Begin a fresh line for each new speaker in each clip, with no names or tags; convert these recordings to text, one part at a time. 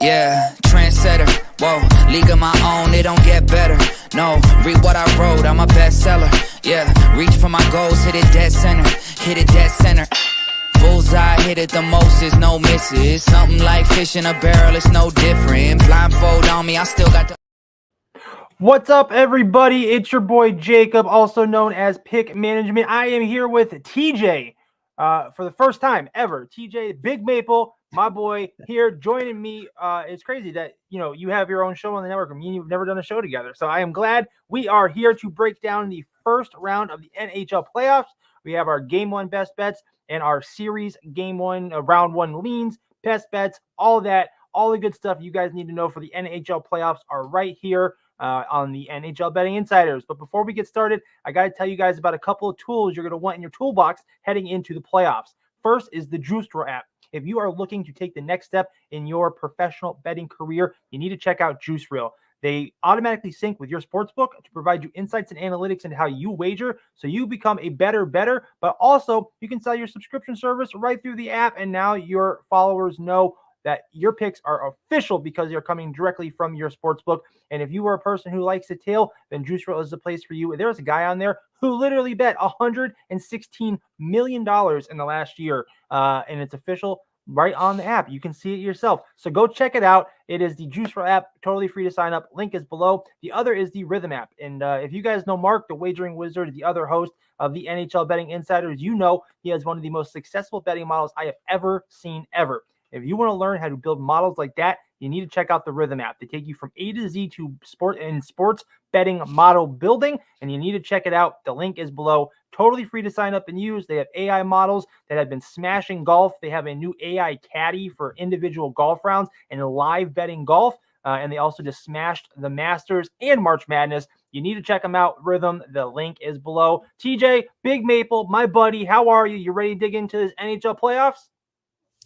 Yeah, trendsetter, whoa, league of my own, it don't get better. No, read what I wrote, I'm a bestseller. Yeah, reach for my goals, hit it dead center, hit it dead center. Bullseye, hit it the most, there's no misses. Something like fish in a barrel, it's no different. Blindfold on me, I still got the...
What's up, everybody? It's your boy Jacob, also known as Pick Management. I am here with TJ for the first time ever. TJ, Big Maple, my boy, here joining me. It's crazy that you have your own show on the network. Me and you've never done a show together, so I am glad we are here to break down the first round of the NHL playoffs. We have our Game 1 best bets and our series Game 1 round 1 leans, best bets, all that, all the good stuff you guys need to know for the NHL playoffs are right here on the NHL Betting Insiders. But before we get started, I got to tell you guys about a couple of tools you're going to want in your toolbox heading into the playoffs. First is the Juice Draw app. If you are looking to take the next step in your professional betting career, you need to check out Juice Reel. They automatically sync with your sportsbook to provide you insights and analytics into how you wager, so you become a better, but also you can sell your subscription service right through the app, and now your followers know that your picks are official because they're coming directly from your sportsbook. And if you are a person who likes to tail, then Juice Reel is the place for you. There's a guy on there who literally bet $116 million in the last year, and it's official right on the app. You can see it yourself. So go check it out. It is the Juice Reel app, totally free to sign up. Link is below. The other is the Rhythm app. And if you guys know Mark, the wagering wizard, the other host of the NHL Betting Insiders, you know he has one of the most successful betting models I have ever seen ever. If you want to learn how to build models like that, you need to check out the Rhythm app. They take you from A to Z to sports betting model building, and you need to check it out. The link is below. Totally free to sign up and use. They have AI models that have been smashing golf. They have a new AI caddy for individual golf rounds and live betting golf. And they also just smashed the Masters and March Madness. You need to check them out. Rhythm, the link is below. TJ, Big Maple, my buddy, how are you? You ready to dig into this NHL playoffs?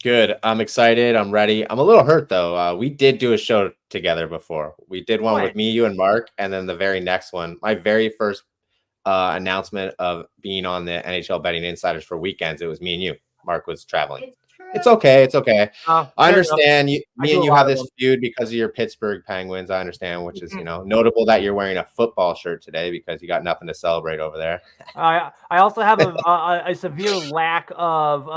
Good. I'm excited. I'm ready. I'm a little hurt, though. We did do a show together before. We did one with me, you, and Mark. And then the very next one, my very first announcement of being on the NHL Betting Insiders for weekends, it was me and you. Mark was traveling. It's okay. It's okay. I understand. Me and you have this feud because of your Pittsburgh Penguins. I understand, which is, notable that you're wearing a football shirt today because you got nothing to celebrate over there.
I also have a severe lack of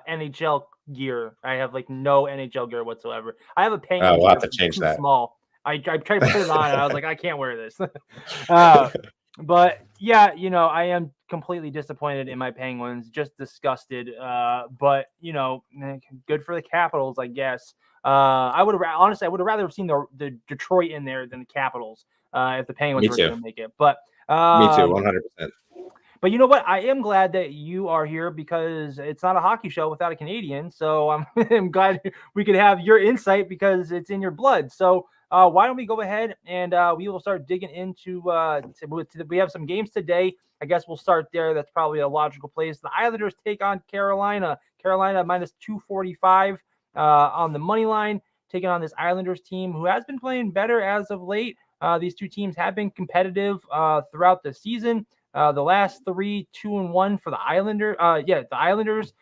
NHL gear. I have no NHL gear whatsoever. I have a Penguins.
We'll have to change that.
Small. I tried to put it on and I was like, I can't wear this. But yeah, I am completely disappointed in my Penguins, just disgusted. But good for the Capitals, I guess. I would have rather have seen the Detroit in there than the Capitals if the Penguins were going to make it. But
me too, 100%.
But you know what? I am glad that you are here because it's not a hockey show without a Canadian. So I'm glad we could have your insight because it's in your blood. So why don't we go ahead and we will start digging into we have some games today. I guess we'll start there. That's probably a logical place. The Islanders take on Carolina. Carolina minus 245 on the money line, taking on this Islanders team who has been playing better as of late. These two teams have been competitive throughout the season. The last 3, 2-1 for the Islanders. The Islanders.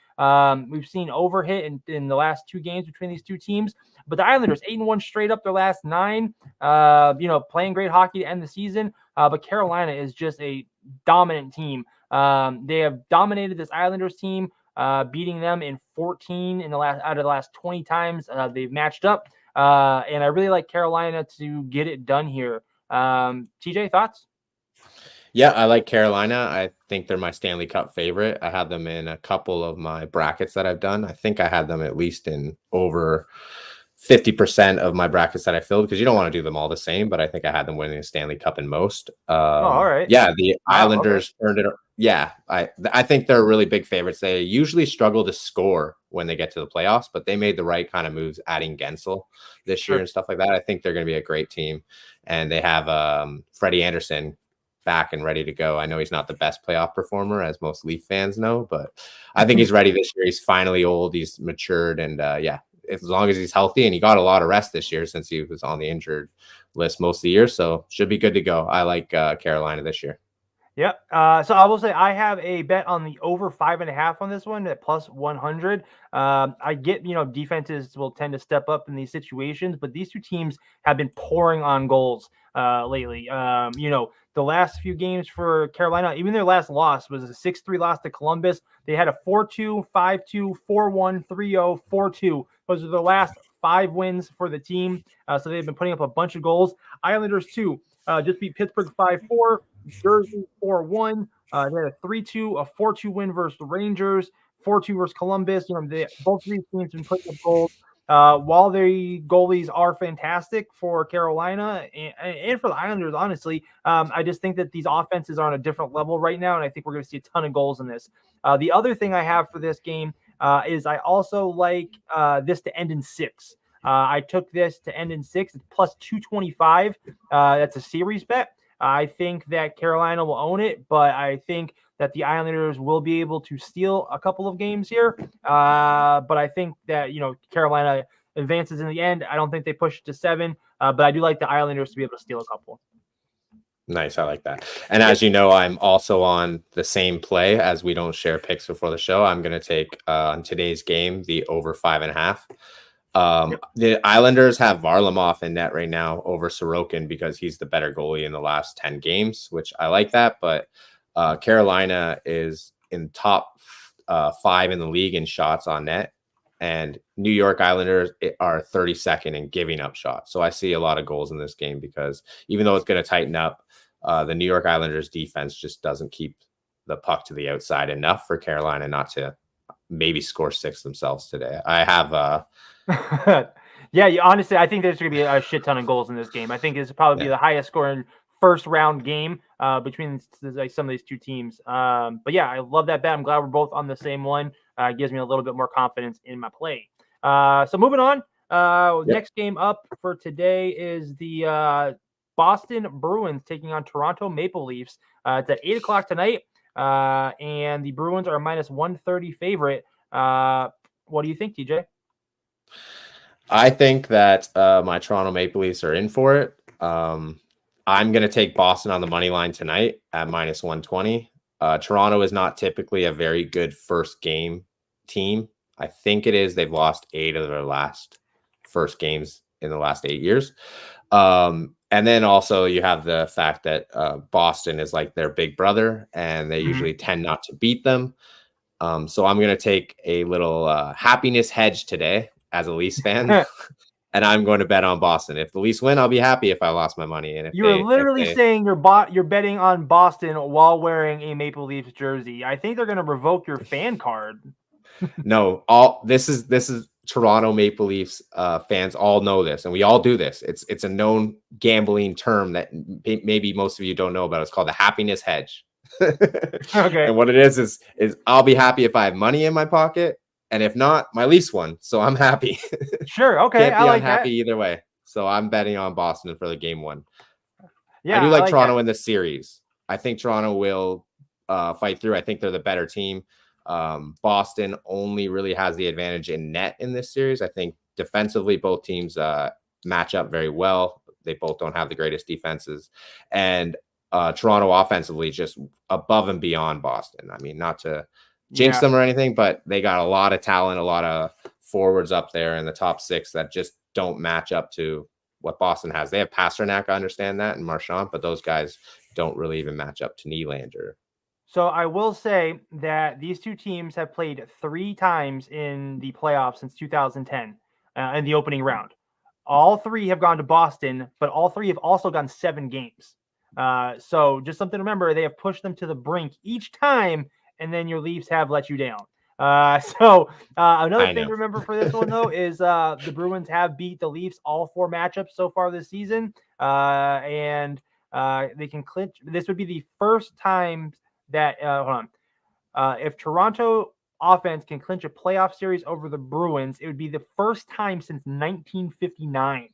We've seen overhit in the last 2 games between these two teams. But the Islanders 8-1 straight up their last 9. Playing great hockey to end the season. But Carolina is just a dominant team. They have dominated this Islanders team, beating them in 14 out of the last 20 times they've matched up. And I really like Carolina to get it done here. TJ, thoughts?
Yeah, I like Carolina. I think they're my Stanley Cup favorite. I had them in a couple of my brackets that I've done. I think I had them at least in over 50% of my brackets that I filled because you don't want to do them all the same, but I think I had them winning a Stanley Cup in most.
All right.
Yeah, the Islanders earned it. Yeah, I think they're really big favorites. They usually struggle to score when they get to the playoffs, but they made the right kind of moves adding Gensel this year and stuff like that. I think they're going to be a great team. And they have Freddie Anderson back and ready to go. I know he's not the best playoff performer, as most Leaf fans know, but I think he's ready this year. He's finally old. He's matured. And as long as he's healthy, and he got a lot of rest this year since he was on the injured list most of the year. So should be good to go. I like Carolina this year.
Yep. So I will say I have a bet on the over 5.5 on this one at plus 100. I get, defenses will tend to step up in these situations, but these two teams have been pouring on goals lately. The last few games for Carolina, even their last loss was a 6-3 loss to Columbus. They had a 4-2, 5-2, 4-1, 3-0, 4-2. Those are the last 5 wins for the team. So they've been putting up a bunch of goals. Islanders, too, just beat Pittsburgh 5-4. Jersey 4-1. They had a 3-2, a 4-2 win versus the Rangers, 4-2 versus Columbus. Both of these teams have been putting up goals. While the goalies are fantastic for Carolina and for the Islanders, honestly, I just think that these offenses are on a different level right now, and I think we're going to see a ton of goals in this. The other thing I have for this game is I also like this to end in 6. I took this to end in 6. It's plus 225. That's a series bet. I think that Carolina will own it, but I think that the Islanders will be able to steal a couple of games here. But I think that, Carolina advances in the end. I don't think they push it to 7, but I do like the Islanders to be able to steal a couple.
Nice. I like that. And as you know, I'm also on the same play as we don't share picks before the show. I'm going to take on today's game, the over 5.5. The Islanders have Varlamov in net right now over Sorokin because he's the better goalie in the last 10 games, which I like that. But Carolina is in top 5 in the league in shots on net, and New York Islanders are 32nd in giving up shots. So I see a lot of goals in this game because even though it's going to tighten up, the New York Islanders defense just doesn't keep the puck to the outside enough for Carolina not to maybe score 6 themselves today. I have
honestly, I think there's going to be a shit ton of goals in this game. I think it's probably be the highest scoring first round game between some of these two teams. But yeah, I love that bet. I'm glad we're both on the same one. It gives me a little bit more confidence in my play. So moving on, next game up for today is the Boston Bruins taking on Toronto Maple Leafs. It's at 8:00 tonight, and the Bruins are a minus 130 favorite. What do you think, TJ?
I think that my Toronto Maple Leafs are in for it. I'm going to take Boston on the money line tonight at minus 120. Toronto is not typically a very good first game team. I think it is. They've lost 8 of their last first games in the last 8 years. And then also you have the fact that Boston is like their big brother, and they usually tend not to beat them. So I'm going to take a little happiness hedge today as a Leafs fan, and I'm going to bet on Boston. If the Leafs win, I'll be happy if I lost my money. And if
you're literally saying you're betting on Boston while wearing a Maple Leafs jersey. I think they're going to revoke your fan card.
No, this is Toronto Maple Leafs fans all know this, and we all do this. It's a known gambling term that maybe most of you don't know about. It's called the happiness hedge.
Okay.
And what it is I'll be happy if I have money in my pocket, and if not, my Leafs won, so I'm happy.
Sure. Okay.
Can't be unhappy either way. So I'm betting on Boston for the game 1.
Yeah,
I do like Toronto in the series. I think Toronto will fight through. I think they're the better team. Boston only really has the advantage in net in this series. I think defensively, both teams match up very well. They both don't have the greatest defenses, and Toronto offensively just above and beyond Boston. I mean, not to jinx them or anything, but they got a lot of talent, a lot of forwards up there in the top 6 that just don't match up to what Boston has. They have Pasternak, I understand that, and Marchand, but those guys don't really even match up to Nylander.
So I will say that these two teams have played 3 times in the playoffs since 2010 in the opening round. All 3 have gone to Boston, but all 3 have also gone 7 games. So just something to remember, they have pushed them to the brink each time, and then your Leafs have let you down. Another thing to remember for this one, though, is the Bruins have beat the Leafs all 4 matchups so far this season, and they can clinch. This would be the first time that if Toronto offense can clinch a playoff series over the Bruins, it would be the first time since 1959.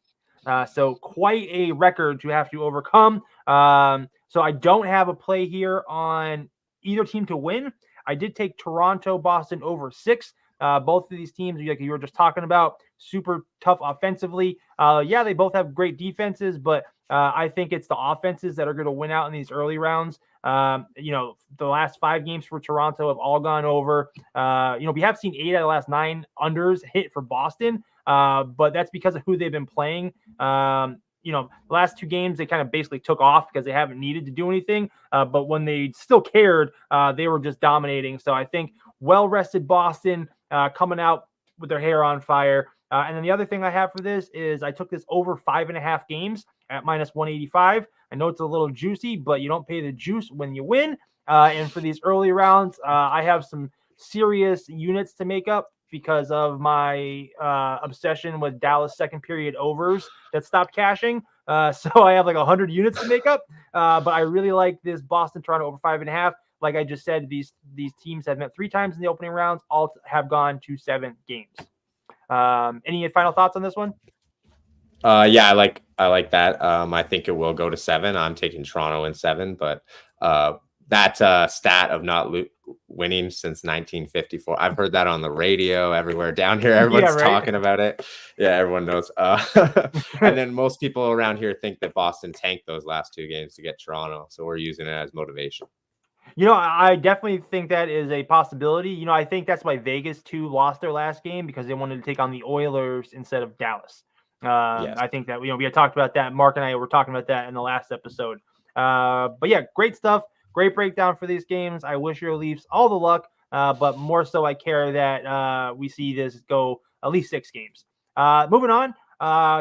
So quite a record to have to overcome. So I don't have a play here on either team to win. I did take Toronto, Boston over 6, Both of these teams, like you were just talking about, super tough offensively. Yeah, they both have great defenses, but I think it's the offenses that are going to win out in these early rounds. The last 5 games for Toronto have all gone over. We have seen 8 out of the last 9 unders hit for Boston, but that's because of who they've been playing. The last 2 games, they kind of basically took off because they haven't needed to do anything. But when they still cared, they were just dominating. So I think well-rested Boston coming out with their hair on fire. And then the other thing I have for this is I took this over 5.5 games at minus 185. I know it's a little juicy, but you don't pay the juice when you win. And for these early rounds, I have some serious units to make up because of my obsession with Dallas second period overs that stopped cashing. So I have like 100 units to make up. But I really like this Boston Toronto over 5.5. Like I just said, these teams have met 3 times in the opening rounds. All have gone to 7 games. Any final thoughts on this one?
Yeah, I like that. I think it will go to 7. I'm taking Toronto in 7, but that stat of not winning since 1954, I've heard that on the radio everywhere down here. Everyone's talking about it. Yeah, everyone knows. And then most people around here think that Boston tanked those last 2 games to get Toronto, so we're using it as motivation.
I definitely think that is a possibility. I think that's why Vegas too lost their last game because they wanted to take on the Oilers instead of Dallas. Yes. I think that we had talked about that. Mark and I were talking about that in the last episode. But yeah, great stuff. Great breakdown for these games. I wish your Leafs all the luck, but more so I care that we see this go at least 6 games. Moving on.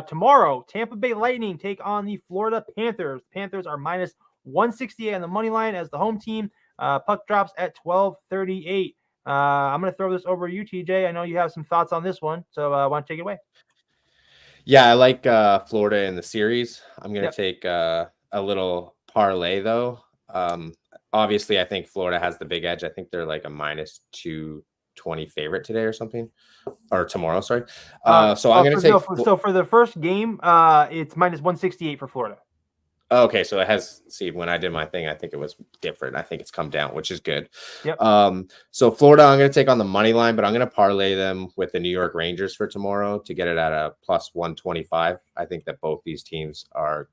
Tomorrow, Tampa Bay Lightning take on the Florida Panthers. Panthers are minus 168 on the money line as the home team. Puck drops at 12:38. I'm going to throw this over to you, TJ. I know you have some thoughts on this one, so I want to take it away.
Yeah, I like Florida in the series. I'm going to take a little parlay, though. Obviously, I think Florida has the big edge. I think they're like a minus 220 favorite today or something. Or tomorrow, sorry. So I'm going to take...
So for the first game, it's minus 168 for Florida.
Okay, so it has, when I did my thing, I think it was different. I think it's come down, which is good.
Yep.
So Florida, I'm going to take on the money line, but I'm going to parlay them with the New York Rangers for tomorrow to get it at a plus 125. I think that both these teams are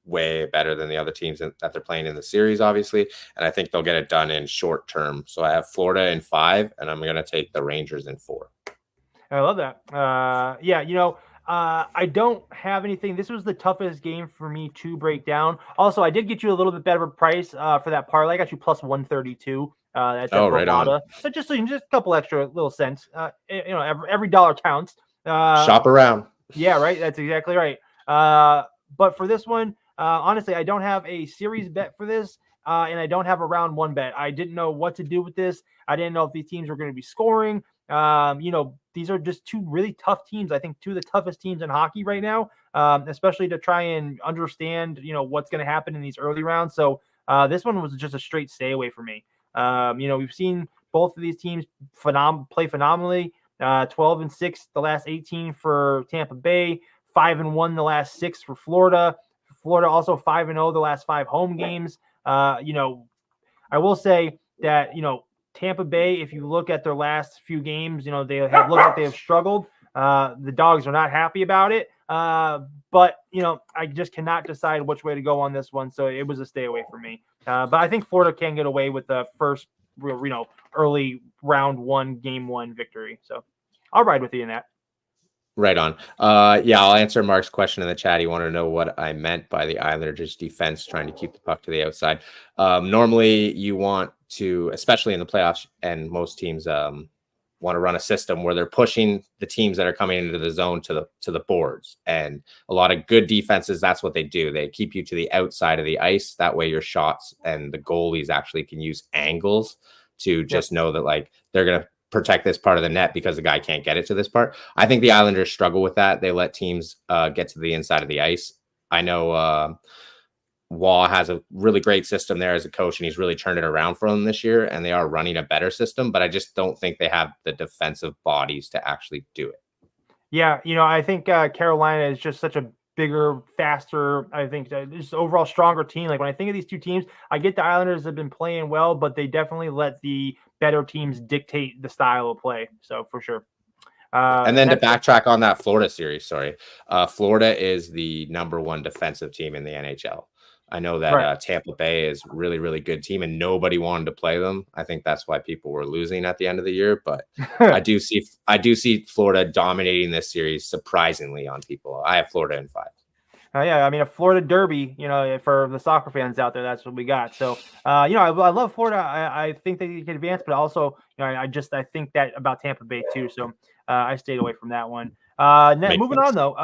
way better than the other teams that they're playing in the series, obviously. And I think they'll get it done in short term. So I have Florida in 5, and I'm going to take the Rangers in 4.
I love that. I don't have anything. This was the toughest game for me to break down. Also, I did get you a little bit better price for that parlay. I got you plus 132. That's
right on.
So just a couple extra little cents. Every dollar counts.
Shop around.
Yeah, right. That's exactly right. But for this one, honestly, I don't have a series bet for this. And I don't have a round 1 bet. I didn't know what to do with this. I didn't know if these teams were going to be scoring. These are just 2 really tough teams. I think 2 of the toughest teams in hockey right now, especially to try and understand, what's going to happen in these early rounds. So this one was just a straight stay away for me. We've seen both of these teams play phenomenally. 12-6 the last 18 for Tampa Bay, 5-1 the last 6 for Florida. Florida also 5-0 the last 5 home games. I will say that, Tampa Bay, if you look at their last few games, they have looked like they have struggled. The Dogs are not happy about it. But I just cannot decide which way to go on this one. So it was a stay away for me. But I think Florida can get away with the first, early round 1, game 1 victory. So I'll ride with you in that.
Right on. I'll answer Mark's question in the chat. He wanted to know what I meant by the Islanders' defense trying to keep the puck to the outside. Normally, you want to, especially in the playoffs, and most teams want to run a system where they're pushing the teams that are coming into the zone to the boards. And a lot of good defenses, that's what they do. They keep you to the outside of the ice. That way, your shots and the goalies actually can use angles to just know that they're going to protect this part of the net because the guy can't get it to this part. I think the Islanders struggle with that. They let teams get to the inside of the ice. I know Waugh has a really great system there as a coach, and he's really turned it around for them this year, and they are running a better system, but I just don't think they have the defensive bodies to actually do it.
Yeah, I think Carolina is just such a bigger, faster, I think just overall stronger team. Like when I think of these 2 teams, I get the Islanders have been playing well, but they definitely let the better teams dictate the style of play. So for sure.
And then to backtrack on that Florida series, Florida is the #1 defensive team in the NHL. I know that Tampa Bay is really, really good team, and nobody wanted to play them. I think that's why people were losing at the end of the year. But I do see Florida dominating this series surprisingly on people. I have Florida in 5.
Yeah, I mean, a Florida derby, for the soccer fans out there, that's what we got. So, I love Florida. I think they can advance, but also, I think that about Tampa Bay too. So, I stayed away from that one. Moving on though,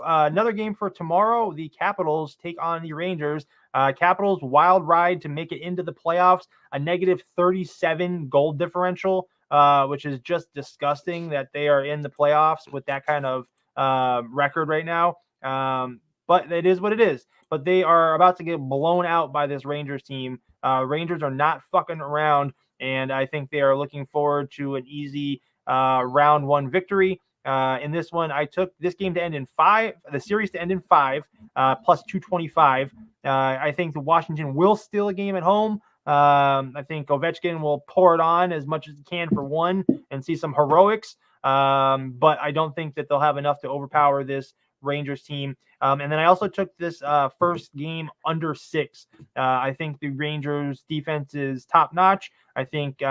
another game for tomorrow. The Capitals take on the Rangers. Capitals wild ride to make it into the playoffs. A -37 goal differential, which is just disgusting that they are in the playoffs with that kind of record right now. But it is what it is. But they are about to get blown out by this Rangers team. Rangers are not fucking around, and I think they are looking forward to an easy round 1 victory. In this one, I took this game to end in 5, the series to end in 5, plus 225. I think the Washington will steal a game at home. I think Ovechkin will pour it on as much as he can for 1 and see some heroics. But I don't think that they'll have enough to overpower this Rangers team. And then I also took this first game under 6. I think the Rangers defense is top notch. I think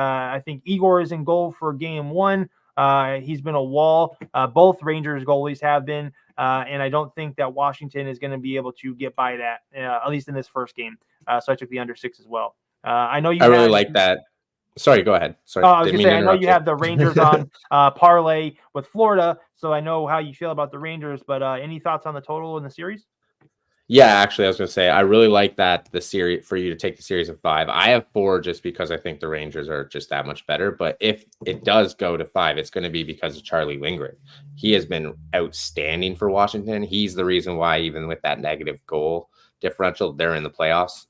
Igor is in goal for game 1. He's been a wall. Both Rangers goalies have been, and I don't think that Washington is going to be able to get by that, at least in this first game. So I took the under 6 as well. I know you.
I really like that. Sorry, go ahead. Sorry,
I was going to say, I know you have the Rangers on parlay with Florida, so I know how you feel about the Rangers, but any thoughts on the total in the series?
Yeah, actually, I was going to say, I really like that the series for you to take the series of 5. I have 4 just because I think the Rangers are just that much better. But if it does go to 5, it's going to be because of Charlie Lindgren. He has been outstanding for Washington. He's the reason why, even with that negative goal differential, they're in the playoffs.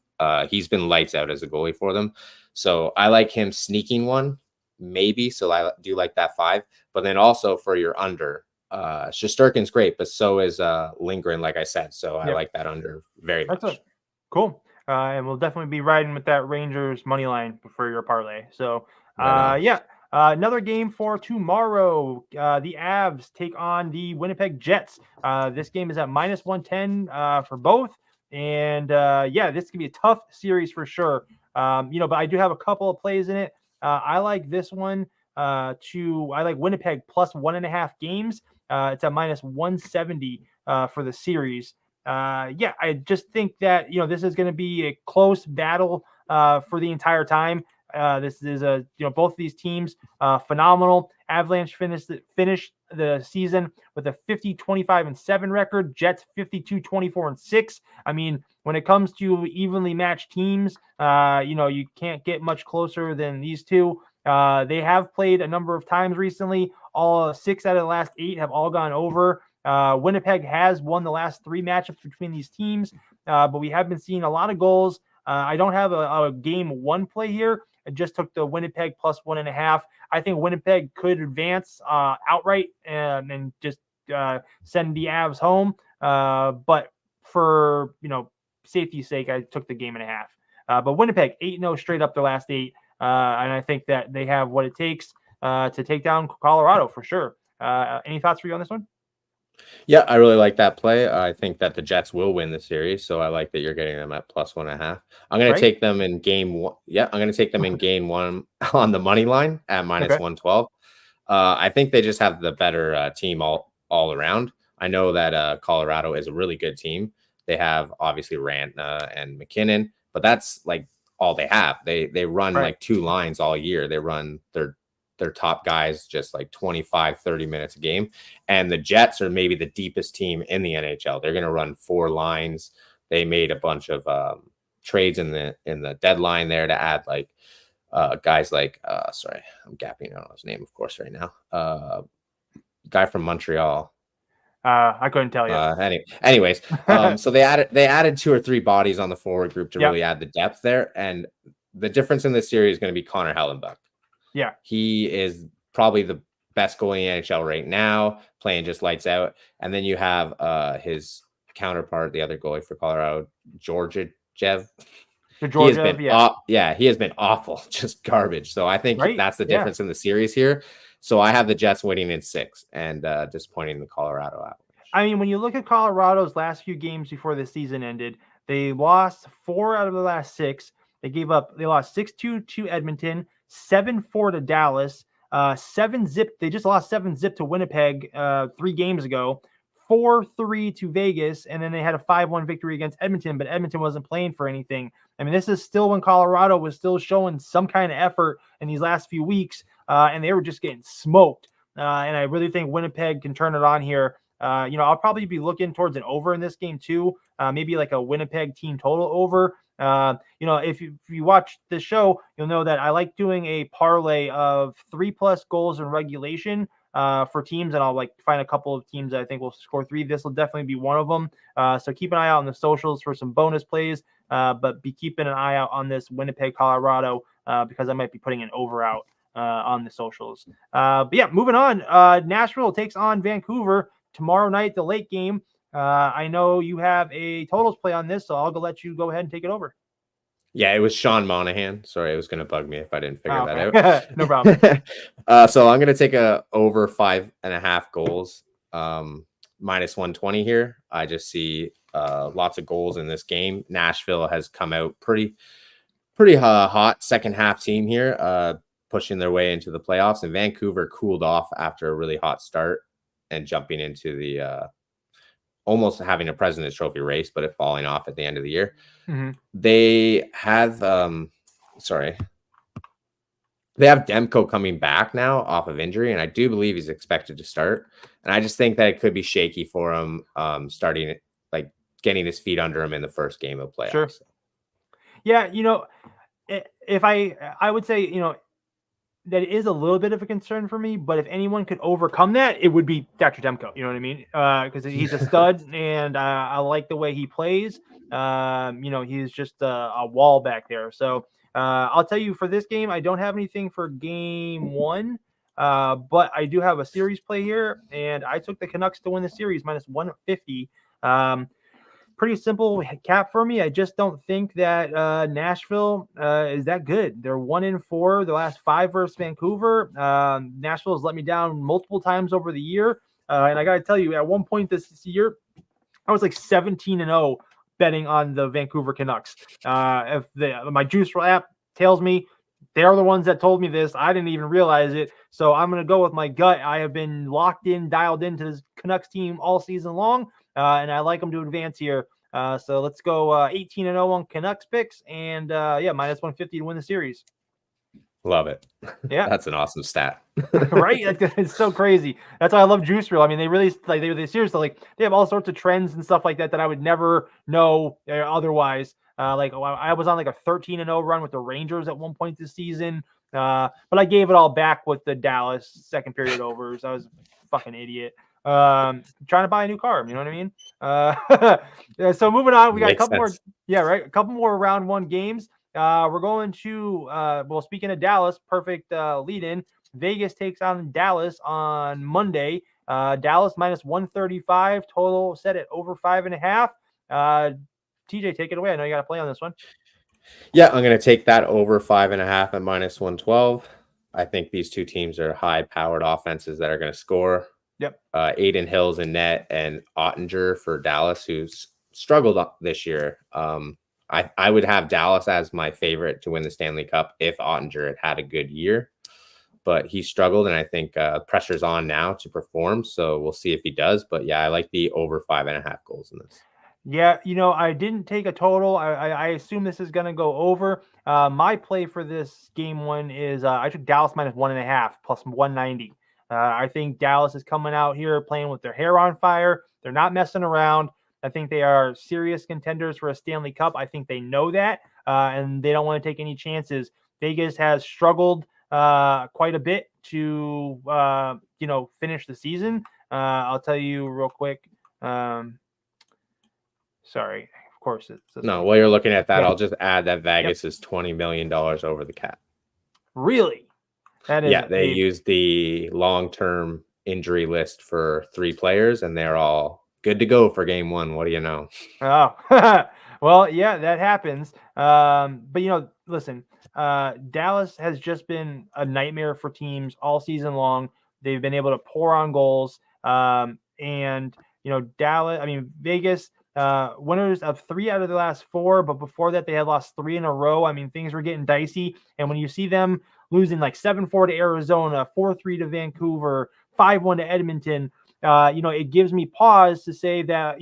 He's been lights out as a goalie for them. So I like him sneaking 1, maybe. So I do like that 5. But then also for your under, Shesterkin's great, but so is Lindgren, like I said. So I like that under very much.
Cool. And we'll definitely be riding with that Rangers money line for your parlay. So another game for tomorrow. The Avs take on the Winnipeg Jets. This game is at -110 for both. And this could be a tough series for sure. But I do have a couple of plays in it. I like this one I like Winnipeg plus 1.5 games. It's at -170 for the series. I just think that, this is going to be a close battle for the entire time. This is both of these teams phenomenal. Avalanche finished the season with a 50-25-7 record. Jets 52-24-6. I mean, when it comes to evenly matched teams, you can't get much closer than these two. They have played a number of times recently. All 6 out of the last 8 have all gone over. Winnipeg has won the last 3 matchups between these teams, but we have been seeing a lot of goals. I don't have a game 1 play here. I just took the Winnipeg plus 1.5. I think Winnipeg could advance outright and just send the Avs home. But for safety's sake, I took the game and a half. But Winnipeg 8-0 straight up their last 8. And I think that they have what it takes to take down Colorado for sure. Any thoughts for you on this one?
Yeah, I really like that play. I think that the Jets will win the series, so I like that you're getting them at plus 1.5. I'm going to take them in game 1. Yeah, I'm going to take them in game 1 on the money line at -112. I think they just have the better team all around. I know that Colorado is a really good team. They have obviously Rantna and McKinnon, but that's like all they have. They run like 2 lines all year. They run their top guys just like 25, 30 minutes a game. And the Jets are maybe the deepest team in the NHL. They're going to run 4 lines. They made a bunch of trades in the deadline there to add like guys like, sorry, I'm gapping out on his name, of course, right now. Guy from Montreal.
I couldn't tell you.
Anyways, so they added 2 or 3 bodies on the forward group to really add the depth there. And the difference in this series is going to be Connor Hellenbuck.
Yeah, he is
probably the best goalie in NHL right now, playing just lights out. And then you have his counterpart, the other goalie for Colorado, Georgiev.
To Georgia,
he has been awful, just garbage. So I think that's the difference in the series here. So I have the Jets winning in 6 and disappointing the Colorado Avalanche.
I mean, when you look at Colorado's last few games before the season ended, they lost 4 out of the last 6. They lost 6-2 to Edmonton, 7-4 to Dallas, 7-zip. They just lost 7-zip to Winnipeg 3 games ago, 4-3 to Vegas, and then they had a 5-1 victory against Edmonton, but Edmonton wasn't playing for anything. I mean, this is still when Colorado was still showing some kind of effort in these last few weeks, and they were just getting smoked. And I really think Winnipeg can turn it on here. I'll probably be looking towards an over in this game too. Maybe like a Winnipeg team total over. If you watch this show, you'll know that I like doing a parlay of 3+ goals in regulation for teams, and I'll like find a couple of teams that I think will score 3. This will definitely be one of them. So keep an eye out on the socials for some bonus plays, but be keeping an eye out on this Winnipeg, Colorado, because I might be putting an over out on the socials. But yeah, moving on. Nashville takes on Vancouver tomorrow night, the late game. I know you have a totals play on this, so I'll let you go ahead and take it over.
Yeah, it was Sean Monahan. Sorry, it was going to bug me if I didn't figure that out.
No problem.
So I'm going to take a over 5.5 goals, -120 here. I just see lots of goals in this game. Nashville has come out pretty hot second half team here, pushing their way into the playoffs, and Vancouver cooled off after a really hot start and jumping into the almost having a President's Trophy race, but it falling off at the end of the year.
Mm-hmm.
They have Demko coming back now off of injury, and I do believe he's expected to start. And I just think that it could be shaky for him starting, like getting his feet under him in the first game of playoffs.
Sure. Yeah, if I would say, that is a little bit of a concern for me, but if anyone could overcome that, it would be Dr. Demko. You know what I mean? Because he's a stud, and I like the way he plays. He's just a wall back there. So I'll tell you, for this game, I don't have anything for game 1, but I do have a series play here, and I took the Canucks to win the series -150. Pretty simple cap for me. I just don't think that Nashville is that good. They're 1-4 the last 5 versus Vancouver. Nashville has let me down multiple times over the year, and I got to tell you, at one point this year, I was like 17-0 betting on the Vancouver Canucks. If my Juice app tells me, they're the ones that told me this. I didn't even realize it. So I'm going to go with my gut. I have been locked in, dialed into this Canucks team all season long. And I like them to advance here. So let's go 18-0 on Canucks picks, and -150 to win the series.
Love it.
Yeah,
that's an awesome stat.
Right? It's so crazy. That's why I love Juice Reel. I mean, they really they seriously they have all sorts of trends and stuff like that I would never know otherwise. I was on like a 13-0 run with the Rangers at one point this season, but I gave it all back with the Dallas second period overs. I was a fucking idiot. Trying to buy a new car, you know what I mean? So moving on, we got a couple more. Yeah, right. A couple more round 1 games. We're going to speaking of Dallas, perfect lead in. Vegas takes on Dallas on Monday. Dallas -135, total set at over 5.5. TJ, take it away. I know you got to play on this one.
Yeah, I'm going to take that over 5.5 at -112. I think these two teams are high-powered offenses that are going to score.
Yep.
Aiden Hill's in net, and Ottinger for Dallas, who's struggled this year. I would have Dallas as my favorite to win the Stanley Cup if Ottinger had a good year, but he struggled, and I think pressure's on now to perform. So we'll see if he does. But yeah, I like the over 5.5 goals in this. Yeah,
I didn't take a total. I assume this is going to go over. My play for this game 1 is I took Dallas -1.5 plus 190. I think Dallas is coming out here playing with their hair on fire. They're not messing around. I think they are serious contenders for a Stanley Cup. I think they know that, and they don't want to take any chances. Vegas has struggled quite a bit to, finish the season. I'll tell you real quick. Sorry, of course.
No, while you're looking at that, I'll just add that Vegas is $20 million over the cap.
Really?
They used the long-term injury list for 3 players, and they're all good to go for game 1. What do you know?
Oh, Well, yeah, that happens. But listen, Dallas has just been a nightmare for teams all season long. They've been able to pour on goals. And Dallas, I mean Vegas, winners of 3 out of the last 4, but before that they had lost 3 in a row. I mean, things were getting dicey. And when you see them losing like 7-4 to Arizona, 4-3 to Vancouver, 5-1 to Edmonton, it gives me pause to say that,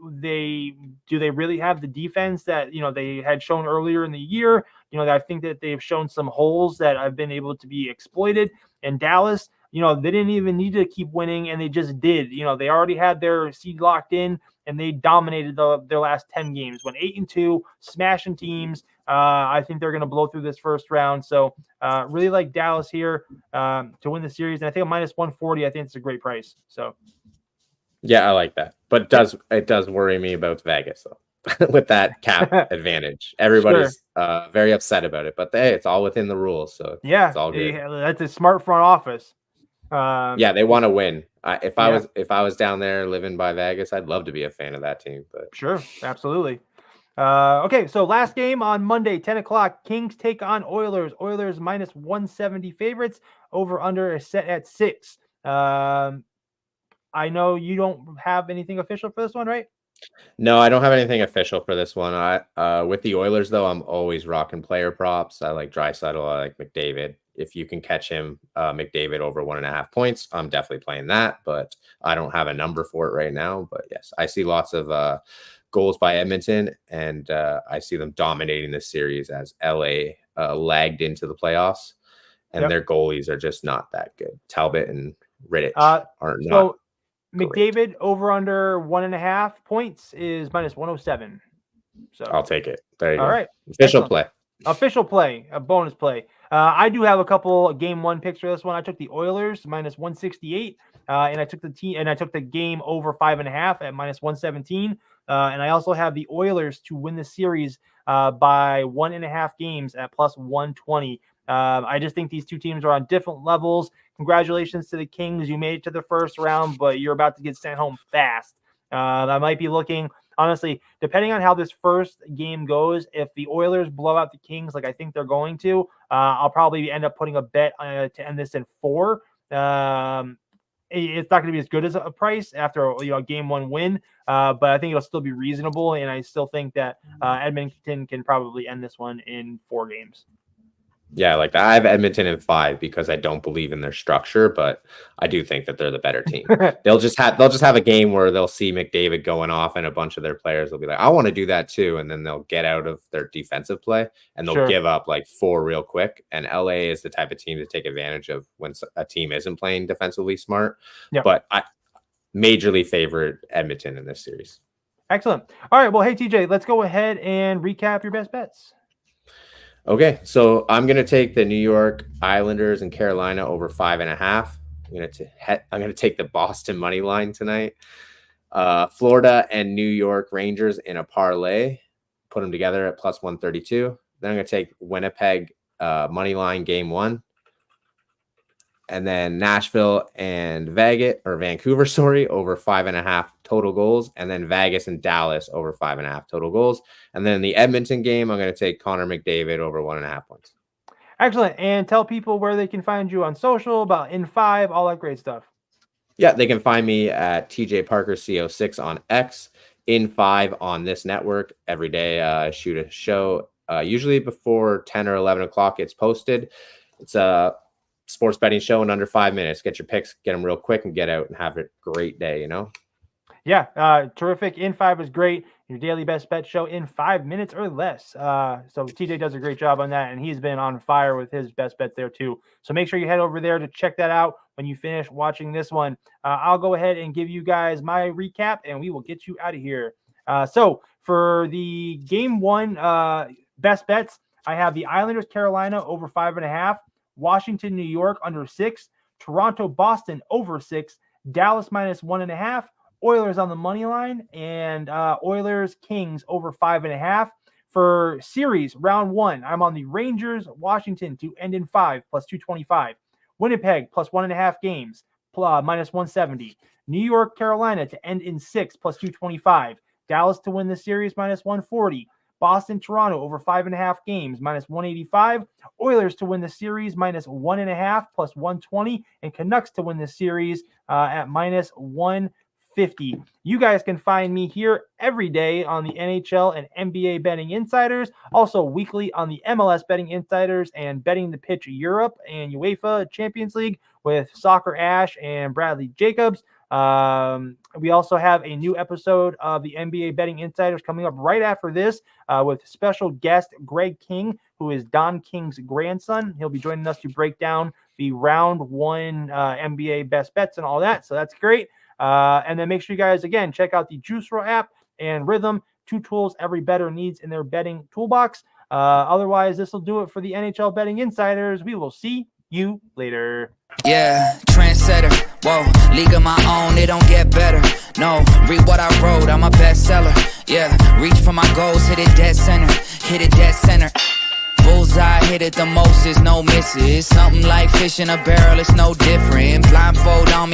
they really have the defense that they had shown earlier in the year. I think that they've shown some holes that have been able to be exploited. And Dallas, they didn't even need to keep winning, and they just did. They already had their seed locked in, and they dominated their last 10 games. Went 8-2, smashing teams. I think they're going to blow through this first round. So really like Dallas here to win the series. And I think a minus 140, I think it's a great price. So.
Yeah, I like that. But it does worry me about Vegas though, with that cap advantage. Everybody's very upset about it, but hey, it's all within the rules, so it's all good.
That's a smart front office.
Yeah, they want to win. If I was down there living by Vegas, I'd love to be a fan of that team. But
sure, absolutely. Okay, so last game on Monday, 10 o'clock. Kings take on Oilers. Oilers minus 170 favorites. Over under is set at 6. I know you don't have anything official for this one, right?
No, I don't have anything official for this one. With the Oilers, though, I'm always rocking player props. I like Draisaitl. I like McDavid. If you can catch him, McDavid over 1.5 points, I'm definitely playing that. But I don't have a number for it right now. But yes, I see lots of goals by Edmonton, and I see them dominating this series as LA lagged into the playoffs, and their goalies are just not that good. Talbot and Rittich are not.
McDavid over under 1.5 points is minus 107. So
I'll take it. There you go.
All right.
Official play.
Official play, a bonus play. I do have a couple game 1 picks for this one. I took the Oilers minus 168, and I took the game over 5.5 at minus 117. And I also have the Oilers to win the series by 1.5 games at plus 120. I just think these two teams are on different levels. Congratulations to the Kings. You made it to the first round, but you're about to get sent home fast. I might be looking, honestly, depending on how this first game goes, if the Oilers blow out the Kings like I think they're going to, I'll probably end up putting a bet to end this in 4. It's not going to be as good as a price after a game 1 win, but I think it'll still be reasonable, and I still think that Edmonton can probably end this one in 4 games.
Yeah, like I have Edmonton in 5 because I don't believe in their structure, but I do think that they're the better team. They'll just have a game where they'll see McDavid going off, and a bunch of their players will be like, "I want to do that too," and then they'll get out of their defensive play and they'll give up like 4 real quick. And LA is the type of team to take advantage of when a team isn't playing defensively smart. Yep. But I majorly favorite Edmonton in this series.
Excellent. All right, well, hey TJ, let's go ahead and recap your best bets.
Okay, so I'm going to take the New York Islanders and Carolina over 5.5. I'm going to take the Boston money line tonight. Florida and New York Rangers in a parlay. Put them together at plus 132. Then I'm going to take Winnipeg money line game 1. And then Nashville and Vancouver, over 5.5 total goals. And then Vegas and Dallas over 5.5 total goals. And then the Edmonton game, I'm going to take Connor McDavid over 1.5 points.
Excellent. And tell people where they can find you on social, about in 5, all that great stuff.
Yeah, they can find me at TJ Parker CO6 on X, in 5 on this network. Every day I shoot a show, usually before 10 or 11 o'clock it's posted. It's a sports betting show in under 5 minutes. Get your picks, get them real quick, and get out and have a great day,
Yeah, terrific. In 5 is great. Your daily best bet show in 5 minutes or less. So TJ does a great job on that, and he's been on fire with his best bets there too. So make sure you head over there to check that out when you finish watching this one. I'll go ahead and give you guys my recap, and we will get you out of here. So for the game 1 best bets, I have the Islanders Carolina over 5.5. Washington, New York under 6, Toronto, Boston over 6, Dallas minus 1.5, Oilers on the money line, and Oilers Kings over 5.5. For series round 1, I'm on the Rangers, Washington to end in 5 plus 225, Winnipeg plus 1.5 games minus 170, New York, Carolina to end in 6 plus 225, Dallas to win the series, minus 140. Boston, Toronto over 5.5 games, minus 185. Oilers to win the series, minus 1.5, plus 120. And Canucks to win the series at minus 150. You guys can find me here every day on the NHL and NBA Betting Insiders, also weekly on the MLS Betting Insiders and Betting the Pitch Europe and UEFA Champions League with Soccer Ash and Bradley Jacobs. We also have a new episode of the NBA Betting Insiders coming up right after this with special guest Greg King, who is Don King's grandson. He'll be joining us to break down the round one NBA best bets and all that. So that's great. And then make sure you guys, again, check out the Juice Roll app and Rhythm, 2 tools every bettor needs in their betting toolbox. Otherwise, this will do it for the NHL Betting Insiders. We will see you later.
Yeah, trendsetter, whoa, league of my own, it don't get better. No, read what I wrote, I'm a bestseller. Yeah, reach for my goals, hit it dead center. Bullseye, hit it the most, there's no misses. Something like fish in a barrel, it's no different. Blindfold on me.